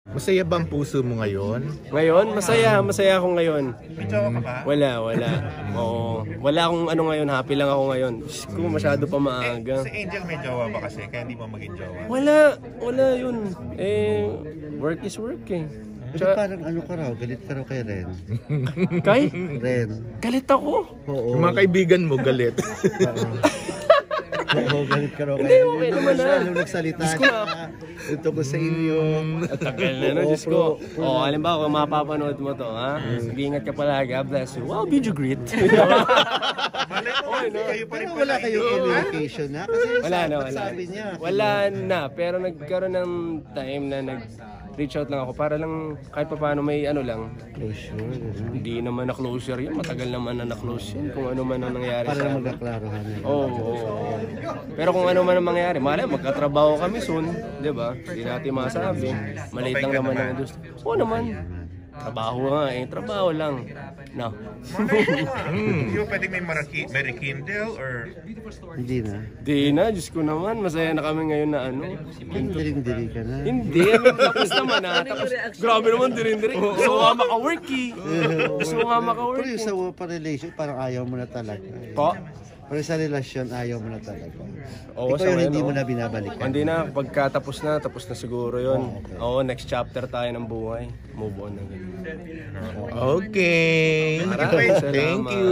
Masaya ba ang puso mo ngayon? Ngayon, masaya ako ngayon. May jowa ka ba? Wala. Oo. Wala akong ano ngayon, happy lang ako ngayon. Diyos ko, masyado pa maaga. Si Angel may jowa ba kasi? Kaya hindi mo maging jowa? Wala yun. Work is work eh. Pero parang ano ka raw, galit ka raw kay Ren. Kay? Ren. Galit ako? Oo. Yung mga kaibigan mo galit. Oo, galit ka raw kay Hindi, Ren. okay naman na. Nung nagsalita siya, ito ko sa inyo. Tagal na no, Diyos ko. Halimbawa, kung mapapanood mo to, ha? Mag-iingat ka palagi, God bless you. Wow, video greet. Malay mo, kayo pa rin Pero pala. wala kayong communication na? Kasi Wala na. sabi niya. Wala na, pero nagkaroon ng time na reach out lang ako para lang kahit pa paano may ano lang. Closure. Hindi naman na closure yun, matagal naman na close yun kung ano man ang nangyari Para sa lang amin. magkaklarohan niya. Oo. Pero kung ano man ang mangyari, malay magkatrabaho kami soon, 'di ba? Hindi natin masabi. Maliit lang naman ang industry. Oo naman. Trabaho nga trabaho lang. No. Hindi mo pwedeng may rekindle or... Hindi na. Di na, Diyos ko naman, masaya na kami ngayon na ano. Diring-diri ka na. Hindi, tapos naman tapos grabe naman dirin-dirin. Gusto ko nga maka-work eh. Gusto ko nga maka-work Pero yung sa relation, parang ayaw mo na talaga. Po? Pero sa relasyon, ayaw mo na talaga. Oo, Ikaw sa yung hindi ngayon, mo na binabalikan. Hindi na, pagkatapos na, tapos na siguro yun. Oo, next chapter tayo ng buhay. Move on na ganyan. Okay. Maraming Thank salamat. you.